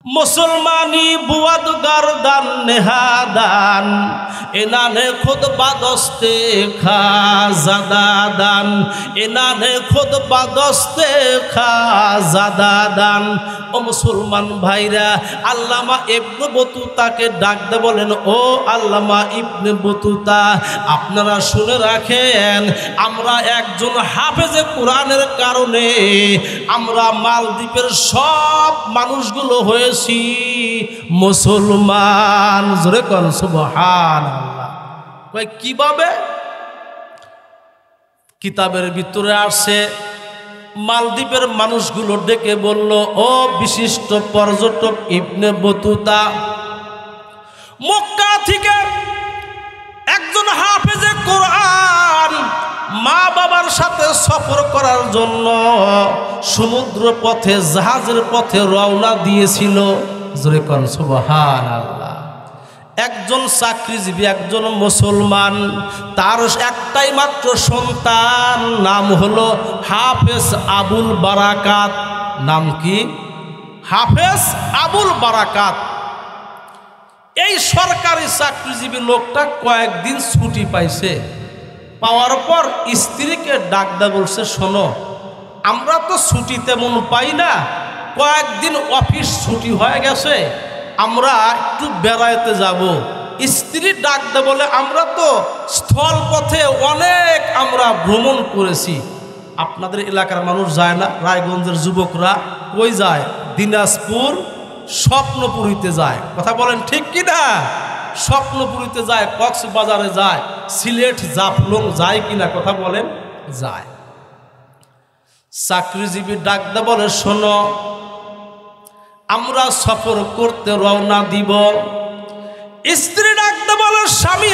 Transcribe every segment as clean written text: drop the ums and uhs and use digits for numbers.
मुसलमानी बुआद गर्दन नेहादान इनाने खुद बादस्ते खा ज़दादान इनाने खुद बादस्ते खा ज़दादान। ओ मुसलमान भाईरा আল্লামা ইবনে বতুতাকে ডাক দে বলেন, ও আল্লামা ইবনে বতুতা, আপনারা শুনে রাখেন, আমরা একজন হাফেজে কোরআনের কারণে আমরা মালদ্বীপের সব মানুষগুলো হয়েছি মুসলমান। জোরে কোন সুবহানাল্লাহ। কই কিভাবে? কিতাবের ভিতরে আসে মালদ্বীপের মানুষগুলো ডেকে বলল, ও বিশিষ্ট পর্যটক ইবনে বতুতা, মক্কা থেকে একজন হাফেজে কোরআন মা বাবার সাথে সফর করার জন্য সমুদ্র পথে জাহাজের পথে রওনা দিয়েছিল। জোরে কোন সুবহানাল্লাহ। একজন চাকরিজীবী, একজন মুসলমান, তার একটাই মাত্র সন্তান, নাম হলো হাফেজ আবুল বারাকাত। নাম কি? হাফেজ আবুল বারাকাত। এই সরকারি চাকরিজীবী লোকটা কয়েকদিন ছুটি পাইছে। পাওয়ার পর স্ত্রীকে ডাক দা বলছে, শোনো, আমরা তো ছুটি তেমন পাই না, কয়েকদিন অফিস ছুটি হয়ে গেছে, আমরা একটু বেড়াইতে যাব। স্ত্রী ডাক দে বলে, আমরা তো স্থল পথে অনেক আমরা ভ্রমণ করেছি। আপনাদের এলাকার মানুষ যায় না? রায়গঞ্জের যুবকরা কই যায়? দিনাজপুর স্বপ্নপুরীতে যায়। কথা বলেন ঠিক কি না? স্বপ্নপুরীতে যায়, কক্সবাজারে যায়, সিলেট জাফলং যায় কিনা? কথা বলেন যায়। চাকরিজীবী ডাক দে বলে, শোনো, আমরা সফর করতে রওনা দিব। স্ত্রী ডাকতে বলে, স্বামী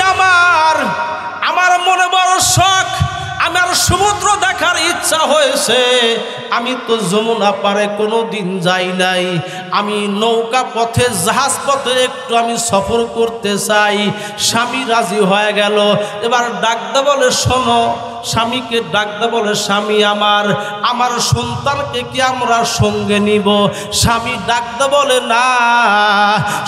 আমার মনে বড় শখ, আমার সমুদ্র দেখার ইচ্ছা হয়েছে। আমি তো যমুনা পারে কোনো দিন যাই নাই, আমি নৌকা পথে জাহাজ পথে একটু আমি সফর করতে চাই। স্বামী রাজি হয়ে গেল। এবার ডাকতে বলে, শোনো, স্বামীকে ডাকতে বলে, স্বামী আমার সন্তানকে কি আমরা সঙ্গে নিব? স্বামী ডাকতে বলে, না,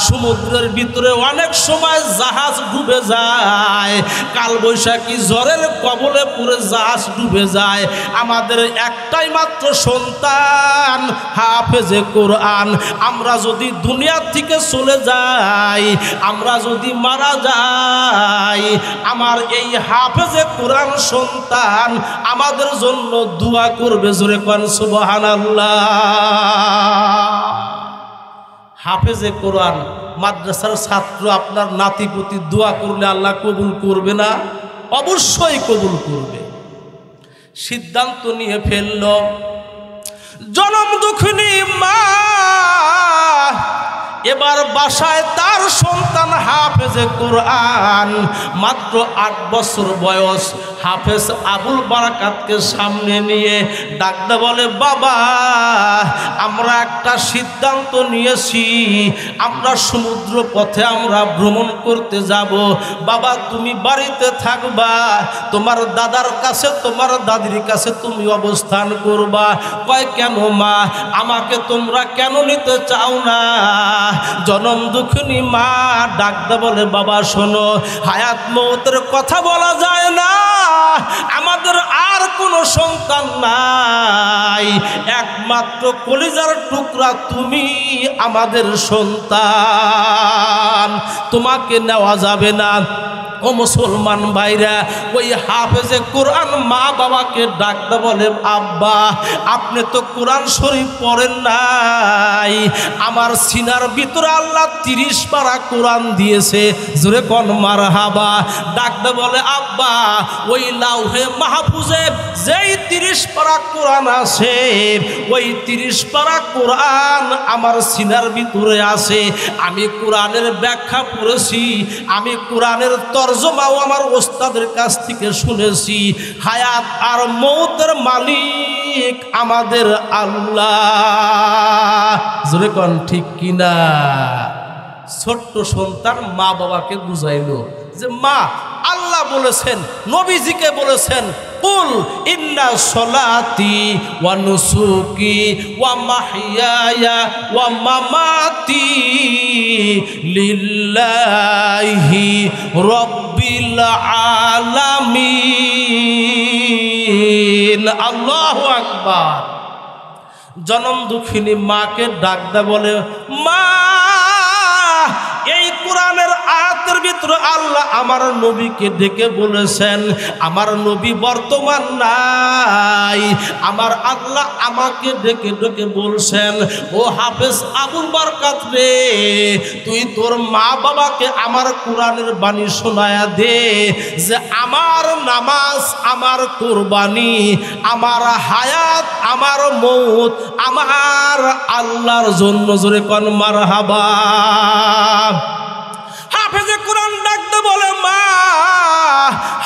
সমুদ্রের ভিতরে অনেক সময় জাহাজ ডুবে যায়, কালবৈশাখী ঝড়ের কবলে পড়ে জাহাজ ডুবে যায়। আমাদের একটাই মাত্র সন্তান হাফেজে কোরআন, আমরা যদি দুনিয়া থেকে চলে যাই, আমরা যদি মারা যাই, আমার এই হাফেজে কোরআন সন্তান আমাদের জন্য দোয়া করবে। জোরে কোন সুবহানাল্লাহ। হাফেজে কোরআন মাদ্রাসার ছাত্র আপনার নাতিপুতি দোয়া করলে আল্লাহ কবুল করবে না? অবশ্যই কবুল করবে। সিদ্ধান্ত নিয়ে ফেলল। জনম দুঃখিনী মা এবার বাসায় তার সন্তান হাফেজে কোরআন, মাত্র 8 বছর বয়স, হাফেজ আবুল বারাকাতকে সামনে নিয়ে ডাকতে বলে, বাবা, আমরা একটা সিদ্ধান্ত নিয়েছি, আমরা সমুদ্র পথে আমরা ভ্রমণ করতে যাব। বাবা, তুমি বাড়িতে থাকবা, তোমার দাদার কাছে তোমার দাদির কাছে তুমি অবস্থান করবা। কয়, কেন মা, আমাকে তোমরা কেন নিতে চাও না? জনম দুঃখিনী মা ডাকতে বলে, বাবা শোনো, হায়াত মৌতের কথা বলা যায় না, আমাদের আর কোনো সন্তান নাই, একমাত্র কলিজার টুকরা তুমি আমাদের সন্তান, তোমাকে নেওয়া যাবে না। ও মুসলমান ভাইরা, ওই হাফেজে কোরআন মা বাবাকে ডাকতে বলে, আব্বা, আপনি তো কোরআন শরীফ পড়েন নাই, আমার সিনার ভিতরে আল্লাহ 30 পারা কোরআন দিয়েছে। জোরে কোন মারহাবা। ডাকতে বলে, আব্বা, ওই লাউহে মাহফুজে যেই 30 পারা কোরআন আছে, ওই 30 পারা কোরআন আমার সিনার ভিতরে আছে। আমি কোরআনের ব্যাখ্যা পড়েছি, আমি কোরআনের তরজমাও আমার ওস্তাদের কাছ থেকে শুনেছি। হায়াত আর মৌতের মালিক আমাদের আল্লাহ। জোরে কোন ঠিক কিনা? ছোট্ট সন্তান মা বাবাকে বুঝাইলো যে, মা, আল্লাহ বলেছেন, নবীজিকে বলেছেন, কুল ইন্না সলাতি ওয়া নুসুকি ওয়া মাহইয়ায়া ওয়া মামাতি লিল্লাহি রাব্বিল আলামিন। আল্লাহু আকবার। জনম দুঃখিনী মাকে ডাক দেয়, বলে মা, এই কোরআনের আয়াতের ভিতরে আল্লাহ আমার নবীকে ডেকে বলেছেন, আমার নবী বর্তমান নাই, আমার আল্লাহ আমাকে ডেকে ডেকে বলছেন, ও হাফেজ আবুল বারকাত রে, তুই তোর মা বাবাকে আমার কোরআনের বাণী শোনায়া দে যে আমার নামাজ, আমার কুরবানি, আমার হায়াত, আমার মৌত আমার আল্লাহর জন্য। জোরে কোন মারহাবা। হাফেজে কোরআন ডাকতে বলে মা,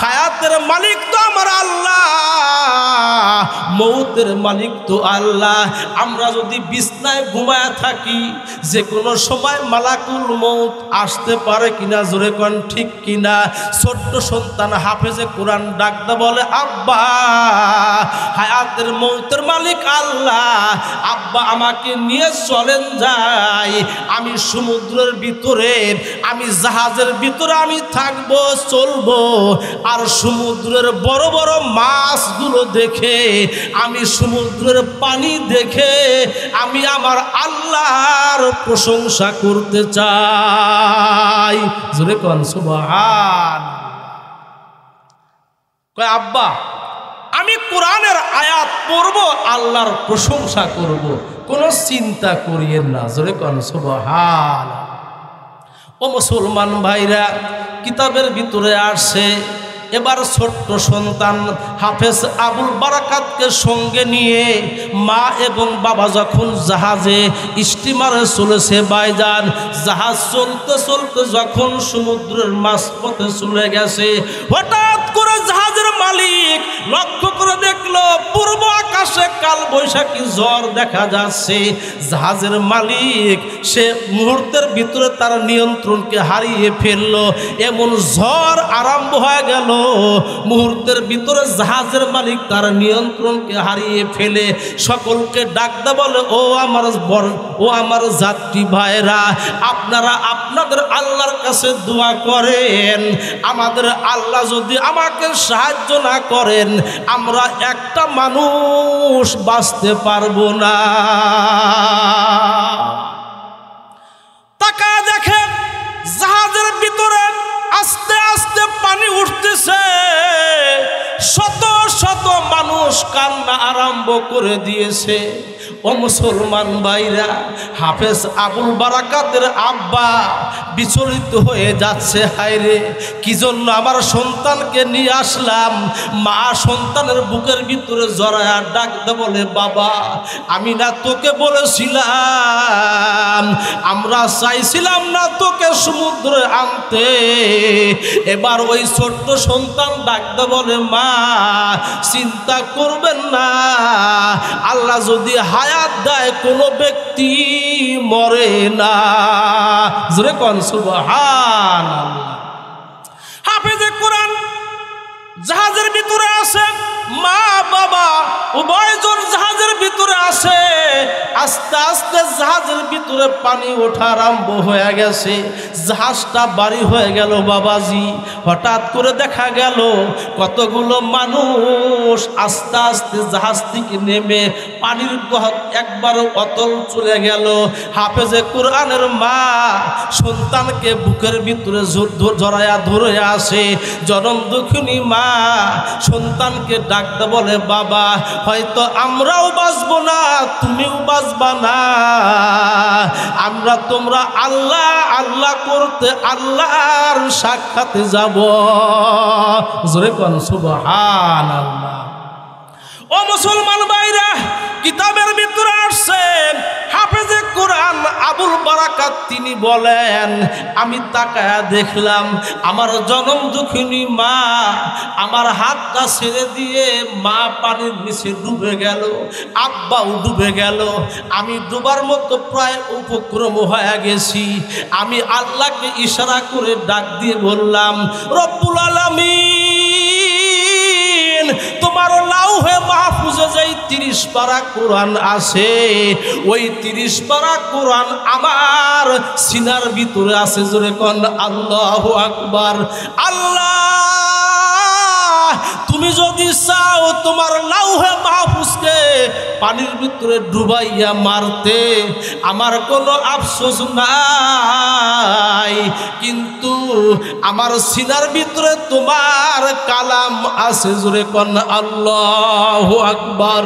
হায়াতের মালিক তো আমার আল্লাহ, মৌতের মালিক তো আল্লাহ। আমরা যদি বিছনায় ঘুমায় থাকি, যে কোনো সময় মালাকুল মৌত আসতে পারে কিনা, জোরে কোন ঠিক কিনা। ছোট্ট সন্তান হাফেজে কোরআন ডাকতে বলে আব্বা, হায়াতের মৌতের মালিক আল্লাহ, আব্বা আমাকে নিয়ে চলেন যাই, আমি সমুদ্রের ভিতরে, আমি জাহাজের ভিতরে আমি থাকবো, চলবো, আর সমুদ্রের বড় বড় মাছগুলো দেখে, আমি সমুদ্রের পানি দেখে আমি আমার আল্লাহর প্রশংসা করতে চাই। জোরে কোন সুবহান। কয় আব্বা আমি কোরআনের আয়াত পড়বো, আল্লাহর প্রশংসা করব, কোনো চিন্তা করিয়েন না। জোরে কোন সুবহান। ও মুসলমান ভাইরা, কিতাবের ভিতরে আসছে, এবার ছোট্ট সন্তান হাফেজ আবুল বারাকাতকে সঙ্গে নিয়ে মা এবং বাবা যখন জাহাজে স্টিমারে চলেছে বাইজান, জাহাজ চলতে চলতে যখন সমুদ্রের মাঝপথে চলে গেছে, হঠাৎ করে জাহাজের মালিক লক্ষ্য করে দেখলো পূর্ব আকাশে কাল বৈশাখী ঝড় দেখা যাচ্ছে। জাহাজের মালিক সে মুহূর্তের ভিতরে তার নিয়ন্ত্রণকে হারিয়ে ফেললো, এমন ঝড় আরম্ভ হয়ে গেল। মুহূর্তের ভিতরে জাহাজের মালিক তার নিয়ন্ত্রণকে হারিয়ে ফেলে সকলকে ডাকতে বলে, ও আমার যাত্রী ভাইরা, আপনারা আপনাদের আল্লাহর কাছে দোয়া করেন, আমাদের আল্লাহ যদি আমাকে সাহায্য না করেন আমরা একটা মানুষ বাঁচতে পারবো না। তাকায় দেখেন জাহাজের ভিতরে আস্তে আস্তে পানি উঠতেছে, শত শত মানুষ কান্না আরম্ভ করে দিয়েছে। ও মুসলমান ভাইরা, হাফেজ আবুল বারাকাতের আব্বা বিচলিত হয়ে যাচ্ছে, হায়রে কি জন্য আমার সন্তানকে নিয়ে আসলাম। মা সন্তানের বুকের ভিতরে জড়ায়া ডাকতে বলে, বাবা আমি না তোকে বলেছিলাম, আমরা চাইছিলাম না তোকে সমুদ্রে আনতে। এবার ওই ছোট্ট সন্তান ডাকতে বলে, মা চিন্তা করবেন না, আল্লাহ যদি হায়াত দেয় কোনো ব্যক্তি মরে না। জোরে কোন সুবহানাল্লাহ। হাফেজে কোরআন জাহাজের ভিতরে আছে, মা বাবা উভয়জন জাহাজের ভিতরে আছে। আস্তে আস্তে জাহাজের ভিতরে পানি ওঠা আরম্ভ হয়ে গেছে, জাহাজটা বাড়ি হয়ে গেল বাবাজি। হঠাৎ করে দেখা গেল কতগুলো মানুষ আস্তে আস্তে জাহাজ থেকে নেমে পানির একবারও অতল চলে গেল। হাফেজে কোরআনের মা সন্তানকে বুকের ভিতরে জড়ায়া ধরে আসে। জনম দুঃখিনী মা সন্তানকে ডাকতে বলে, বাবা হয়তো আমরাও বাঁচবো না, তুমিও বাঁচবা না, আমরা তোমরা আল্লাহ আল্লাহ করতে আল্লাহর সাক্ষাতে যাব। জোরে কোন সুবহানাল্লাহ। ও মুসলমান ভাইরা, কিতাবের ভিতরে আসছে হাফেজে কোরআন আবুল বারাকাত তিনি বলেন, আমি তাকায়া দেখলাম আমার জনম দুঃখিনী মা আমার হাতটা ছেড়ে দিয়ে মা পানির নিচে ডুবে গেল, আব্বাও ডুবে গেল। আমি ডুবার মতো প্রায় উপক্রম হয়ে গেছি। আমি আল্লাহকে ইশারা করে ডাক দিয়ে বললাম, রব্বুল আলামিন তোমার লাউহে মাহফুজে যেই 30 পারা কোরআন আছে, ওই 30 পারা কোরআন আমার সিনার ভিতরে আছে। জোরে কোন আল্লাহু আকবার। আল্লাহ তুমি যদি চাও তোমার লাউহে মাহফুজকে পানির ভিতরে ডুবাইয়া মারতে আমার কোনো আফসোস নাই, কিন্তু আমার সিনার ভিতরে তোমার কালাম আছে। জোরে কোন আল্লাহু আকবার।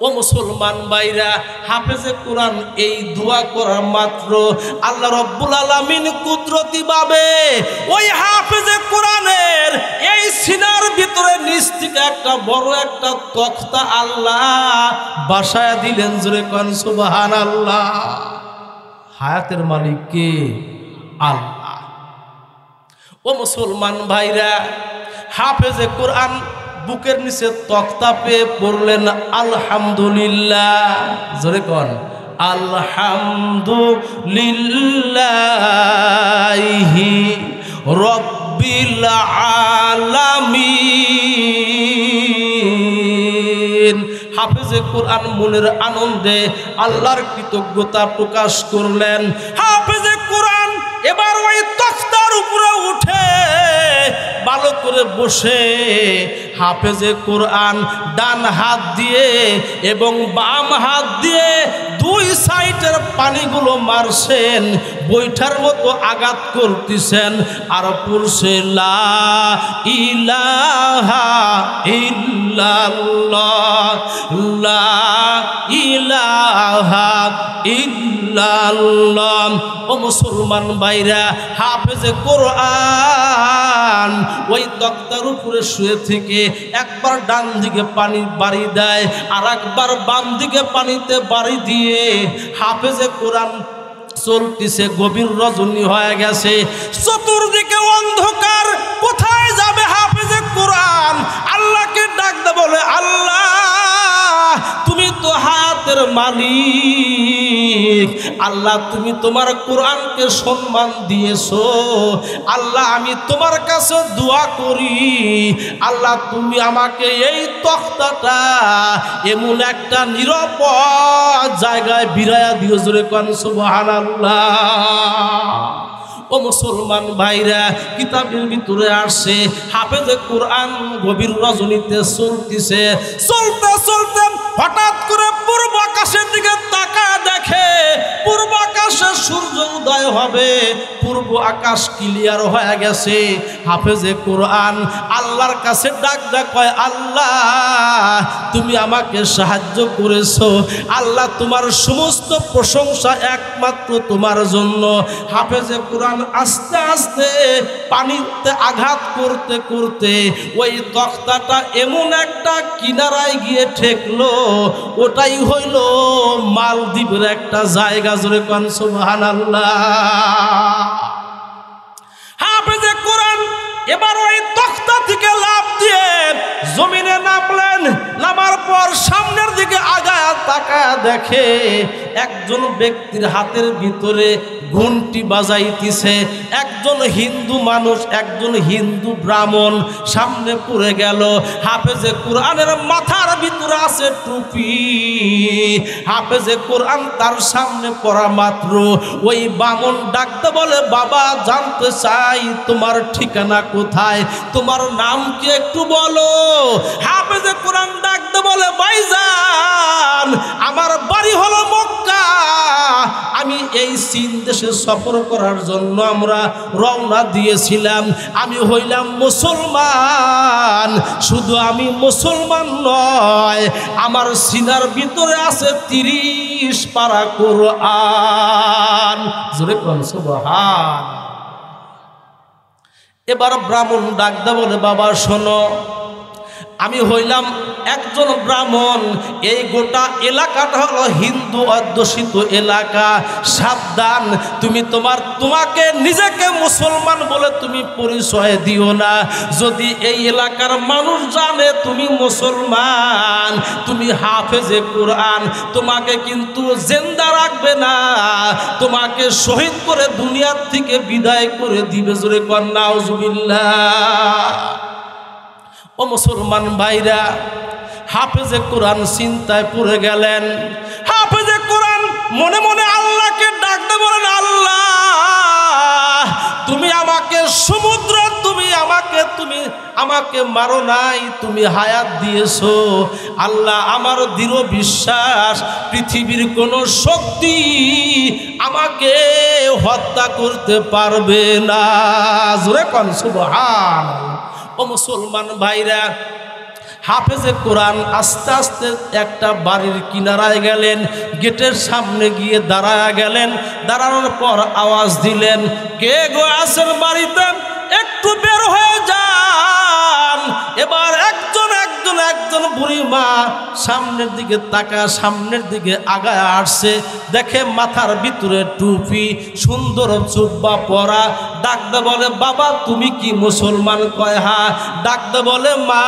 ও মুসলমান ভাইরা, হাফেজে কোরআন এই দোয়া করার মাত্র আল্লাহ রব্বুল আলামিন কুদরতি ভাবে ওই হাফেজে কোরআনের এই সিনার ভিতরে নিচ থেকে একটা বড় একটা তখতা আল্লাহ বাসায় দিলেন। জোরে কোন সুবহানাল্লাহ। হায়াতের মালিক কে? আল্লাহ। ও মুসলমান ভাইরা, হাফেজে কোরআন বুকের নিচে তক্তা পেয়ে পড়লেন আলহামদুলিল্লাহ। জোরে কোন আলহামদুলিল্লাহি রব্বিল আলামিন। হাফেজে কোরআন মনের আনন্দে আল্লাহর কৃতজ্ঞতা প্রকাশ করলেন। হাফেজে কোরআন এবার ওই তখতার উপরে উঠে ভালো করে বসে হাফেজে কোরআন ডান হাত দিয়ে এবং বাম হাত দিয়ে দুই সাইডের পানিগুলো মারছেন, বৈঠার মতো আঘাত করতেছেন আর পড়ছে লা ইলাহা ইল্লাল্লাহ লা ইলাহা ইল্লাল্লাহ। ও মুসলমান ভাইরা, হাফেজে কোরআন ওই তক্তার উপরে শুয়ে থেকে একবার ডান দিকে পানি বাড়ি দেয় আর একবার বাম দিকে পানিতে বাড়ি দিয়ে হাফেজে কোরআন চলতেছে। গভীর রজনী হয়ে গেছে, চতুর্দিকে অন্ধকার। কোথায় যাবে হাফেজে কোরআন? আল্লাহকে ডাকতে বলে, আল্লাহ তুমি তো হায়াতের মালিক, আল্লাহ তুমি তোমার কোরআনকে সম্মান দিয়েছো, আল্লাহ আমি তোমার কাছে দোয়া করি, আল্লাহ তুমি আমাকে এই তখতাটা এমন একটা নিরাপদ জায়গায় বিরায়া দিও। জোরে কোন সুবহানাল্লাহ। ও মুসলমান ভাইরা, কিতাবের ভিতরে আসে হাফেজে কোরআন গভীর রজনীতে চলতেছে। চলতে চলতে হঠাৎ করে পূর্ব আকাশের দিকে তাকায় দেখে পূর্ব আকাশে সূর্য উদয় হবে, পূর্ব আকাশ ক্লিয়ার হয়ে গেছে। হাফেজে কোরআন আল্লাহর কাছে ডাক কয়, আল্লাহ তুমি আমাকে সাহায্য করেছো, আল্লাহ তোমার সমস্ত প্রশংসা একমাত্র তোমার জন্য। হাফেজে কোরআন আস্তে আস্তে পানিতে আঘাত করতে করতে ওই তখতাটা এমন একটা কিনারায় গিয়ে ঠেকলো, ওটাই হইল মালদ্বীপের একটা জায়গা। জোরে কোন সুবহানাল্লাহ। হাফেজে কোরআন এবার ওই তখতা থেকে লাফ দিয়ে জমিনে নামলেন। নামার পর সামনের দিকে আগায় তাকায় দেখে একজন ব্যক্তির হাতের ভিতরে ঘন্টি বাজাইতেছে। একজন হিন্দু মানুষ, একজন হিন্দু ব্রাহ্মণ সামনে পড়ে গেল। হাফেজে কোরআনের মাথার ভিতরে আছে টুপি। হাফেজে কোরআন তার সামনে পড়া মাত্র ওই ব্রাহ্মণ ডাকতে বলে, বাবা জানতে চাই তোমার ঠিকানা কোথায়, তোমার নাম কি একটু বলো। হাফেজে কোরআন ডাকতে বলে, ভাইজান আমার বাড়ি হলো মক্কা, আমি এই চীন দেশে সফর করার জন্য আমরা রওনা দিয়েছিলাম। আমি হইলাম মুসলমান, শুধু আমি মুসলমান নয়, আমার সিনার ভিতরে আছে 30 পারা কোরআন। জোরে কোন সুবহান। এবার ব্রাহ্মণ ডাকদা বলে, বাবা শোনো, আমি হইলাম একজন ব্রাহ্মণ, এই গোটা এলাকাটা হলো হিন্দু অধ্যুষিত এলাকা, সাবধান তুমি তোমাকে নিজেকে মুসলমান বলে তুমি পরিচয় দিও না। যদি এই এলাকার মানুষ জানে তুমি মুসলমান, তুমি হাফেজে কোরআন, তোমাকে কিন্তু জিন্দা রাখবে না, তোমাকে শহীদ করে দুনিয়ার থেকে বিদায় করে দিবে। জোরে কোন নাউজুবিল্লাহ। ও মুসলমান ভাইরা, হাফেজে কোরআন চিন্তায় পড়ে গেলেন। হাফেজে কোরআন মনে মনে আল্লাহকে ডাকতে বলেন, আল্লাহ তুমি আমাকে সমুদ্র, তুমি আমাকে মারো নাই, তুমি হায়াত দিয়েছো। আল্লাহ আমার দৃঢ় বিশ্বাস পৃথিবীর কোনো শক্তি আমাকে হত্যা করতে পারবে না। জোরে কোন সুবহানাল্লাহ। ও মুসলমান ভাইরা, হাফেজে কোরআন আস্তে আস্তে একটা বাড়ির কিনারায় গেলেন, গেটের সামনে গিয়ে দাঁড়ায় গেলেন। দাঁড়ানোর পর আওয়াজ দিলেন, কে গো আছেন বাড়িতে, একটু বের হয়ে যান। এবার একজন বুড়ি মা সামনের দিকে সামনের দিকে আগায় আসছে। দেখে মাথার ভিতরে টুপি, সুন্দর জুব্বা পরা। ডাকতে বলে, বাবা তুমি কি মুসলমান? কয় হ্যাঁ। ডাকতে বলে, মা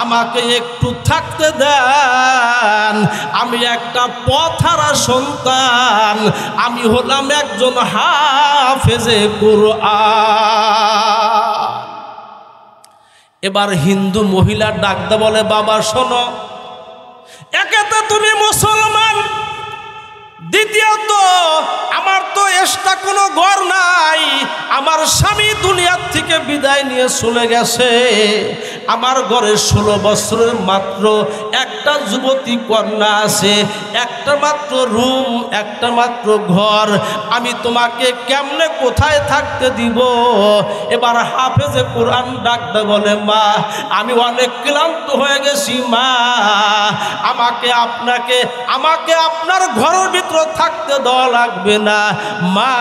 আমাকে একটু থাকতে দেন, আমি একটা পথহারা সন্তান, আমি হলাম একজন হাফেজে কোরআন। এবার হিন্দু মহিলা ডাকতে বলে, বাবা শোনো, একেতে তুমি মুসলমান, দ্বিতীয়ত আমার তো এক্সট্রা কোনো ঘর নাই, আমার স্বামী দুনিয়ার থেকে বিদায় নিয়ে চলে গেছে। আমার ঘরে 16 বছরের মাত্র একটা যুবতী কন্যা আছে, একটা মাত্র রুম, একটা মাত্র ঘর, আমি তোমাকে কেমনে কোথায় থাকতে দিব? এবার হাফেজে কোরআন ডাকতে বলে, মা আমি অনেক ক্লান্ত হয়ে গেছি, মা আমাকে আপনার ঘরের ভিতরে থাকতে দেওয়া লাগবে না, মা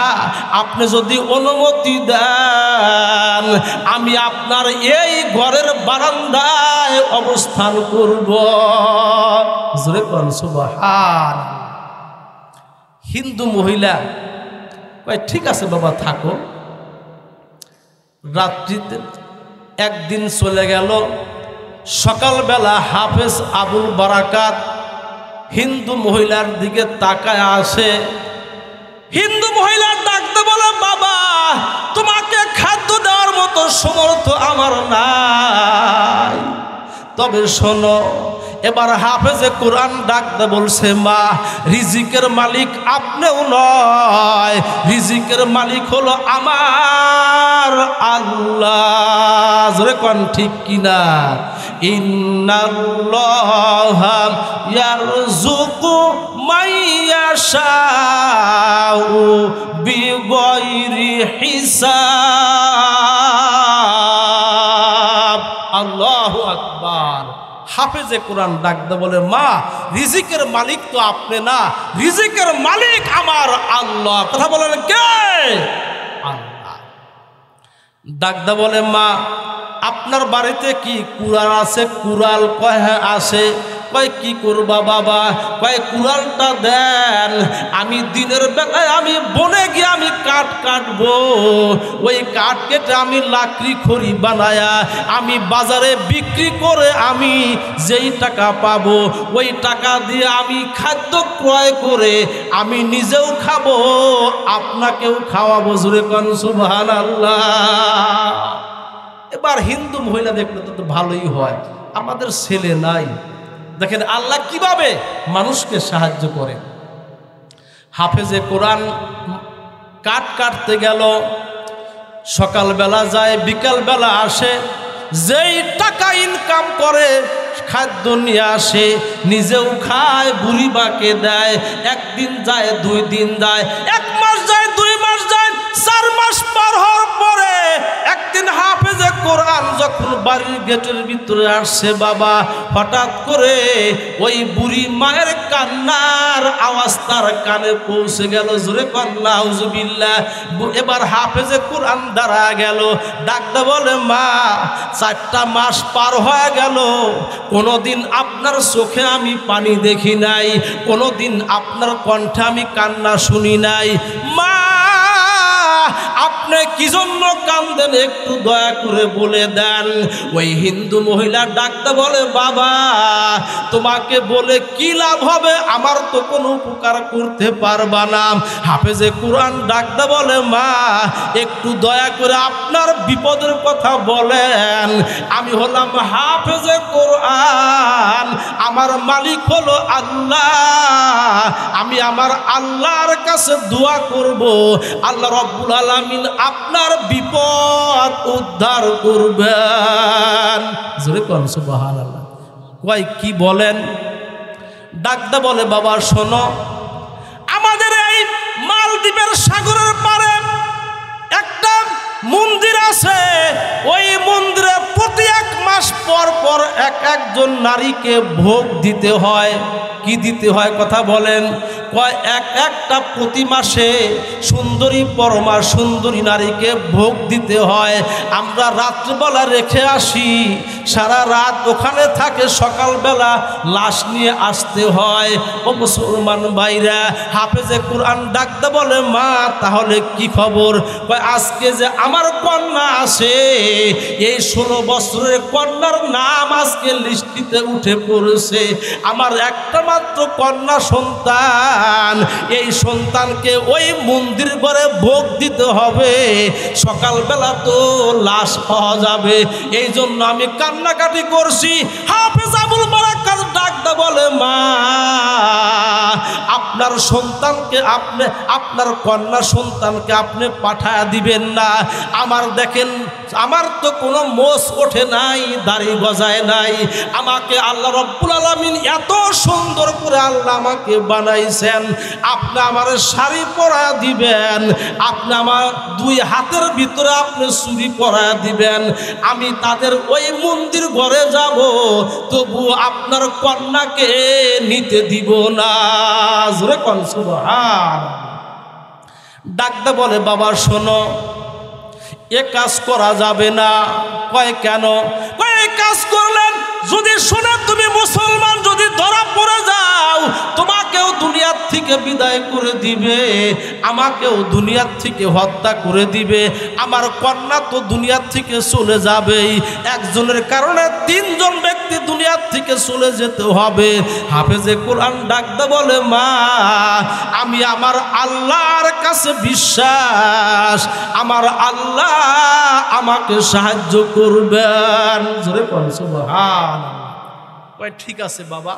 আপনি যদি অনুমতি দেন আমি আপনার এই ঘরের বারান্দায় অবস্থান করব। জোরে বলুন সুবহানাল্লাহ। হিন্দু মহিলা কয়, ঠিক আছে বাবা থাকো। রাত্রিতে একদিন চলে গেল। সকালবেলা হাফেজ আবুল বারাকাত হিন্দু মহিলার দিকে তাকায় আসে। হিন্দু মহিলা ডাকতে বলে, বাবা তোমাকে খাদ্য দেওয়ার মতো সমর্থ আমার নাই, তবে শোনো। এবার হাফেজে কোরআন ডাকতে বলছে, মা রিজিকের মালিক আপনিও নয়, রিজিকের মালিক হলো আমার আল্লাহ। জোরে কোন ঠিক কিনা? ইন্নাল্লাহা ইয়ারযুকু মাইয়াশাউ বিগয়রি হিসাব। আল্লাহু আকবার। হাফেজে কোরআন ডাকতে বলে, মা রিজিকের মালিক তো আপনি না, রিজিকের মালিক আমার আল্লাহ। কথা বলেন কে? আল্লাহ। ডাকতে বলে, মা আপনার বাড়িতে কি কুড়াল আছে? কুড়াল? কয় হ্যাঁ আছে। কয় কি করবা বাবা? কয় কুড়ালটা দেন, আমি দিনের বেলায় আমি বনে গিয়ে আমি কাঠ কাটবো, ওই কাঠ কেটে আমি লাকড়ি খড়ি বানায়া আমি বাজারে বিক্রি করে আমি যেই টাকা পাবো ওই টাকা দিয়ে আমি খাদ্য ক্রয় করে আমি নিজেও খাবো, আপনাকেও খাওয়াবো। জোরে কোন সুবহানাল্লাহ। এবার হিন্দু মহিলা দেখলে তো ভালোই হয়, আমাদের ছেলে নাই। দেখেন আল্লাহ কিভাবে মানুষকে সাহায্য করে। হাফেজে কোরআন কাঠ কাটতে গেল, সকালবেলা যায় বিকালবেলা আসে, যেই টাকা ইনকাম করে খাদ্য নিয়ে আসে, নিজেও খায়, বুড়ি মাকে দেয়। একদিন যায়, 2 দিন যায়, 1 মাস যায়, 2 মাস যায়, 4 মাস পার হওয়ার পরে একদিন হাফেজে কোরআন যখন বাড়ির গেটের ভিতরে আসছে, বাবা হঠাৎ করে ওই বুড়ি মায়ের কান্নার আওয়াজ তার কানে পৌঁছে গেল। জোরে কোন নাউজুবিল্লাহ। এবার হাফেজে কোরআন দাঁড়া গেল, ডাকতে বলে, মা 4টা মাস পার হয়ে গেল, কোনোদিন আপনার চোখে আমি পানি দেখি নাই, কোনোদিন আপনার কণ্ঠে আমি কান্না শুনি নাই, মা আপনি আপনি কি জন্য কান্দেন একটু দয়া করে বলে দেন। ওই হিন্দু মহিলা ডাকতে বলে, বাবা তোমাকে বলে কি লাভ হবে, আমার তো কোনো উপকার করতে পারবা না। হাফেজে কোরআন ডাকতে বলে, মা একটু দয়া করে আপনার বিপদের কথা বলেন। আমি হলাম হাফেজে কোরআন, আমার মালিক হলো আল্লাহ, আমি আমার আল্লাহর কাছে দোয়া করব, আল্লাহ রাব্বুল আলামিন আপনার বিপদ উদ্ধার করবেন। জোরে কোন সুবহানাল্লাহ। কয় কি বলেন? ডাকতে বলে, বাবা শোনো, আমাদের এই মালদ্বীপের সাগরের পারে একটা মন্দির আছে, ওই মন্দিরে প্রতি 1 মাস পর পর একজন নারীকে ভোগ দিতে হয়। কি দিতে হয় কথা বলেন? কয় একটা প্রতি মাসে সুন্দরী পরমা সুন্দরী নারীকে ভোগ দিতে হয়। আমরা রাত্রিবেলা রেখে আসি, সারা রাত ওখানে থাকে, সকালবেলা লাশ নিয়ে আসতে হয়। ও মুসলমান ভাইরা, হাফেজে কোরআন ডাকতে বলে, মা তাহলে কি খবর? কয় আজকে যে আমার কন্যা আছে, এই 16 বছরের কন্যার নাম আজকে লিস্টিতে উঠে পড়েছে। আমার একটা মাত্র কন্যা সন্তান, এই সন্তানকে ওই মন্দির ঘরে ভোগ দিতে হবে, সকালবেলা তো লাশ পাওয়া যাবে, এই জন্য আমি কান্নাকাটি করছি। হাফেজ আবুল বারাকাত ডাকতে বলে, মা আপনার সন্তানকে আপনি, আপনার কন্যা সন্তানকে আপনি পাঠায়া দিবেন না? আমার দেখেন, আমার তো কোনো মোষ ওঠে নাই, দাড়ি গজায় নাই, আমাকে আল্লাহ রাব্বুল আলামিন এত সুন্দর করে আল্লাহ আমাকে বানাইছেন, আপনি আমার শাড়ি পরা দিবেন, আপনি আমার 2 হাতের ভিতরে আপনি চুড়ি পরা দিবেন, আমি তাদের ওই মন্দির ঘরে যাব, তবু আপনার কন্যাকে নিতে দিব না। জোরে কোন সুবহানাল্লাহ। ডাকতে বলে, বাবা শোনো, এ কাজ করা যাবে না। কয় কেন? কয় এই কাজ করলেন যদি শুনে তুমি মুসলমান যদি ধরা পড়ে যাও, তোমাকেও দুনিয়ার থেকে বিদায় করে দিবে, আমাকেও দুনিয়ার থেকে হত্যা করে দিবে, আমার কন্যা তো দুনিয়ার থেকে চলে যাবেই। একজনের কারণে 3 জন ব্যক্তি দুনিয়ার থেকে চলে যেতে হবে। হাফেজে কোরআন ডাকতে বলে, মা আমি আমার আল্লাহর কাছে বিশ্বাস, আমার আল্লাহ আমাকে সাহায্য করবেন। জোরে বলেন সুবহানাল্লাহ। কয় ঠিক আছে বাবা।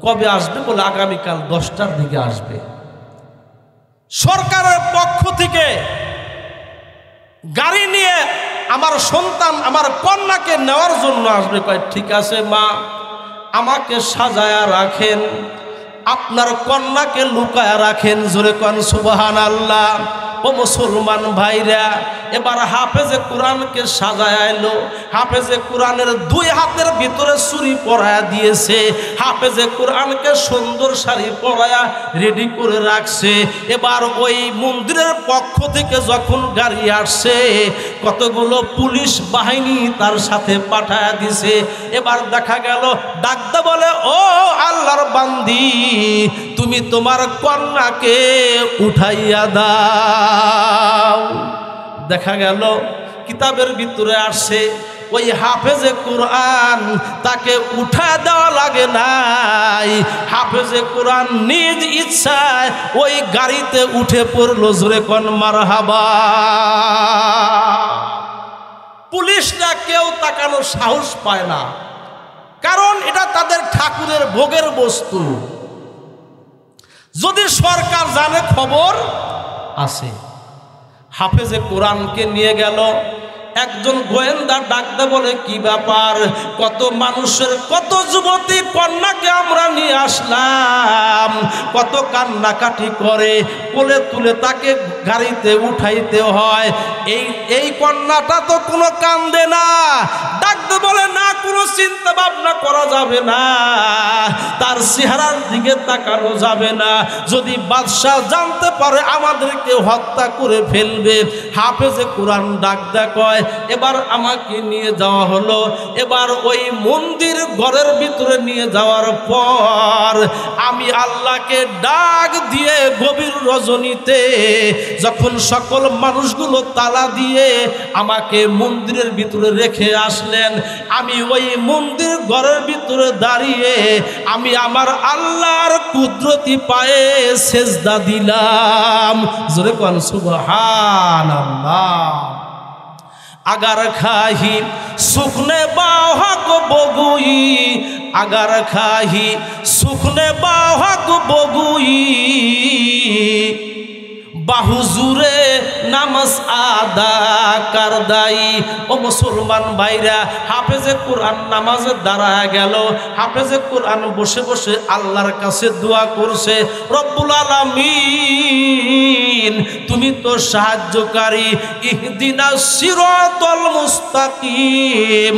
কবে আসবে? বলে আগামীকাল 10টার দিকে আসবে। সরকারের পক্ষ থেকে গাড়ি নিয়ে আমার সন্তান, আমার কন্যাকে নেওয়ার জন্য আসবে। কয় ঠিক আছে মা, আমাকে সাজায়া রাখেন, আপনার কন্যাকে লুকায়া রাখেন। জোরে কোন সুবহানাল্লাহ। ও মুসলমান ভাইরা, এবার হাফেজে কোরআনকে সাজায় এলো। হাফেজে কোরআনের 2 হাতের ভিতরে চুড়ি পরায়া দিয়েছে, হাফেজে কোরআনকে সুন্দর শাড়ি পরায়া রেডি করে রাখছে। এবার ওই মন্দিরের পক্ষ থেকে যখন গাড়ি আসছে, কতগুলো পুলিশ বাহিনী তার সাথে পাঠায়া দিছে। এবার দেখা গেল ডাকতে বলে, ও আল্লাহর বান্দি, তুমি তোমার কন্যাকে উঠাইয়া দাও। দেখা গেল কিতাবের ভিতরে আসছে, ওই হাফেজে কোরআন তাকে উঠা দেওয়া লাগে নাই, হাফেজে কোরআন নিজ ইচ্ছায় ওই গাড়িতে উঠে পড়লো। জোরে কোন মারহাবা। পুলিশরা কেউ তাকানোর সাহস পায় না, কারণ এটা তাদের ঠাকুরের ভোগের বস্তু। যদি সরকার জানে খবর আছে। হাফেজে কোরআনকে নিয়ে গেল, একজন গোয়েন্দা ডাকতে বলে, কি ব্যাপার? কত মানুষের, কত যুবতী কন্যাকে আমরা নিয়ে আসলাম, কত কান্নাকাটি করে, কোলে তুলে তাকে গাড়িতে উঠাইতে হয়, এই কন্যাটা তো কোনো কান্দে না। ডাকতে বলে না, কোনো চিন্তা ভাবনা করা যাবে না, তার চেহারার দিকে তাকানো যাবে না, যদি বাদশাহ জানতে পারে আমাদেরকে হত্যা করে ফেলবে। হাফেজে কোরআন ডাক কয় এবার আমাকে নিয়ে যাওয়া হলো। এবার ওই মন্দির ঘরের ভিতরে নিয়ে যাওয়ার পর আমি আল্লাহকে ডাক দিয়ে গভীর রজনীতে যখন সকল মানুষগুলো তালা দিয়ে আমাকে মন্দিরের ভিতরে রেখে আসলেন, আমি ওই মন্দির ঘরের ভিতরে দাঁড়িয়ে আমি আমার আল্লাহর কুদরতি পায়ে সেজদা দিলাম। জোরে কোন সুবহানাল্লাহ। আগার খাহি সুখনে বাহক বগুই, আগার খাহি সুখনে বাহক বগুই, বাহুজুরে নামাজ আদা কারদাই। ও মুসলমান ভাইরা, হাফেজে কোরআন নামাজে দাঁড়ায় গেল। হাফেজে কোরআন বসে বসে আল্লাহর কাছে দোয়া করছে, রব্বুল আলামিন তুমি তো সাহায্যকারী, ইহদিনাস সিরাতাল মুস্তাকিম,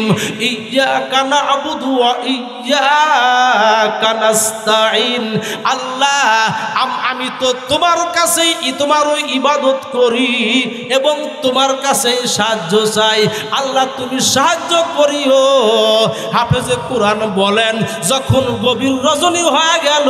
ইয়্যাকা না'বুদু ওয়া ইয়্যাকা নাস্তাঈন। আল্লাহ আমি তো তোমার কাছেই তোমারও ইবাদত করি এবং তোমার কাছে সাহায্য চাই, আল্লাহ তুমি সাহায্য করিও। হাফেজে কোরআন বলেন যখন গভীর রজনী হয়ে গেল,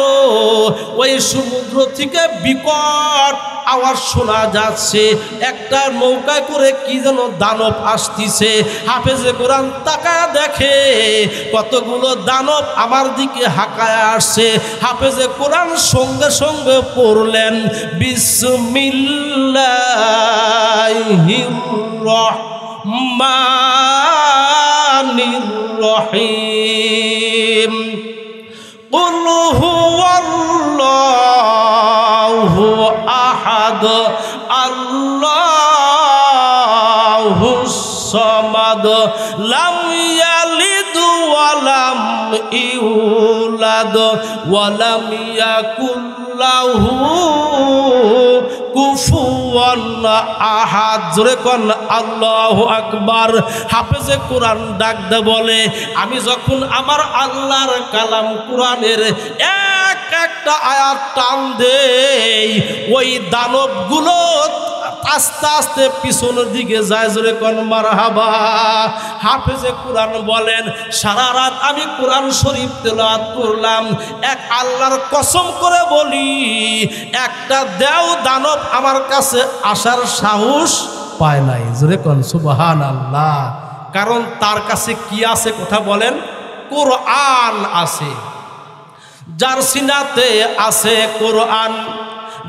ওই সমুদ্র থেকে বিকট আওয়াজ শোনা যাচ্ছে, একটা নৌকা করে কি যেন দানব আসতিছে। হাফেজে কোরআন তাকায় দেখে কতগুলো দানব আমার দিকে হাঁকায় আসছে। হাফেজে কোরআন সঙ্গে সঙ্গে পড়লেন বিসমিল্লাহির রহমানির রহিম, কুল হুয়াল্লাহু আহাদ, আল্লাহুস সামাদ, লাম ইয়ালিদ ওয়া লাম ইউলাদ ওয়া লাম ইয়াকুল লাহু কুফুয়ান আহাদ। জোরে কোন আল্লাহু আকবার। হাফেজে কোরআন ডাক দে বলে আমি যখন আমার আল্লাহর কালাম কোরআনের একটা আয়াত টান দেই, ওই দানবগুলো আস্তে আস্তে পিছনের দিকে যায়। জোরে কোন মারহাবা। হাফেজে কোরআন বলেন সারা রাত আমি কোরআন শরীফ তেলাওয়াত করলাম, এক আল্লাহর কসম করে বলি একটা দেও দানব আমার কাছে আসার সাহস পায় নাই। জোরে কোন সুবহানাল্লাহ। কারণ তার কাছে কি আছে কথা বলেন, কোরআন আছে। যার সিনাতে আছে কোরআন,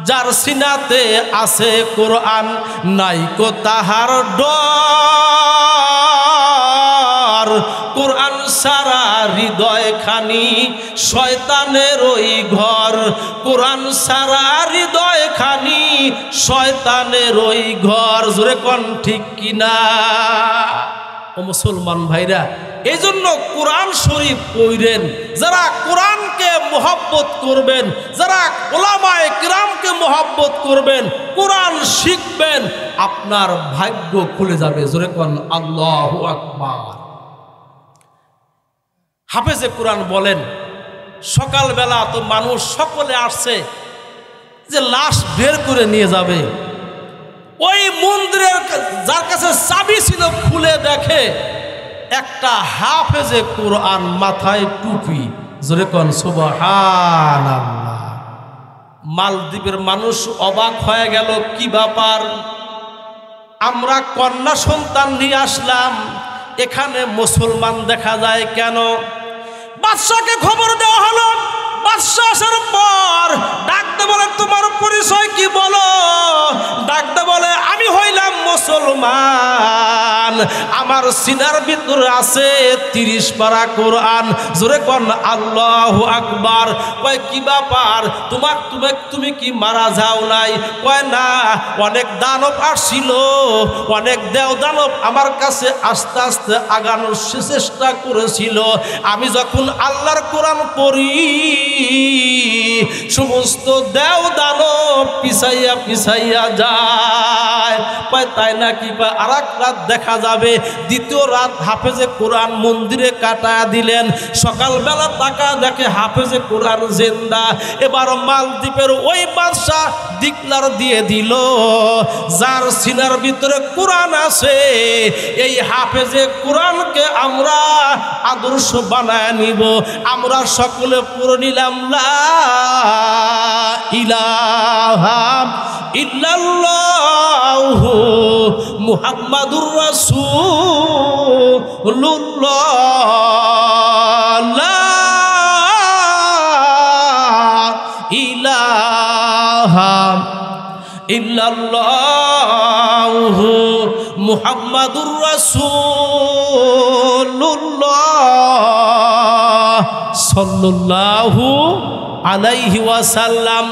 যার সিনাতে আছে কোরআন, নাই কো তাহার ডর। কোরআন সারা হৃদয় খানি শয়তানের ওই ঘর, কোরআন সারা হৃদয় খানি শয়তানের ওই ঘর। জোরে কোন ঠিক কিনা? ও মুসলমান ভাইরা, এই জন্য কোরআন শরীফ পড়েন। যারা কোরআনকে মোহাব্বত করবেন, যারা উলামায়ে কিরামকে মোহাব্বত করবেন, কোরআন শিখবেন, আপনার ভাগ্য খুলে যাবে। জোরে কোন আল্লাহু আকবার। হাফেজে কোরআন বলেন সকালবেলা তো মানুষ সকলে আসছে যে লাশ বের করে নিয়ে যাবে। ওই মন্দিরের যার কাছে চাবি ছিল খুলে দেখে একটা হাফেজে কোরআন, মাথায় টুপি। জোরে কোন সুবহানাল্লাহ। মালদ্বীপের মানুষ অবাক হয়ে গেল, কি ব্যাপার, আমরা কন্যা সন্তান নিয়ে আসলাম, এখানে মুসলমান দেখা যায় কেন? বাদশাকে খবর দেওয়া হলো। বাদশা আসার পর ডাকতে বলে তোমার পরিচয় কি বলো? ডাকতে বলে আমি হইলাম মুসলমান, আমার সিনার ভিতরে আছে 30 পারা কোরআন। জোরে কোন আল্লাহু আকবার। কয় কি ব্যাপার, তুমি কি মারা যাও নাই? কয় না, অনেক দানব আসছিল, অনেক দেও দানব আমার কাছে আস্তে আস্তে আগানোর চেষ্টা করেছিল। আমি যখন আল্লাহর কোরআন পড়ি সমস্ত দেও দানব পিছাইয়া পিছাইয়া যায়। তাই নাকি? আর এক রাত দেখা যাবে দ্বিতীয় রাত হাফেজে কোরআন মন্দিরে কাটায়া দিলেন। সকালবেলা তাকা দেখে হাফেজে কোরআন জিন্দা। এবার মালদ্বীপের ওই বাদশা ডিক্লার দিয়ে দিল, যার সিনার ভিতরে কোরআন আছে এই হাফেজে কোরআনকে আমরা আদর্শ বানায় নিব। আমরা সকলে পড়ে নিলাম লা ইলাহা ইল্লাল্লাহু মুহাম্মাদুর রাসূলুল্লাহ, লা ইলাহা ইল্লাল্লাহু মুহাম্মাদুর রাসূলুল্লাহ সাল্লাল্লাহু আলাইহি ওয়াসাল্লাম।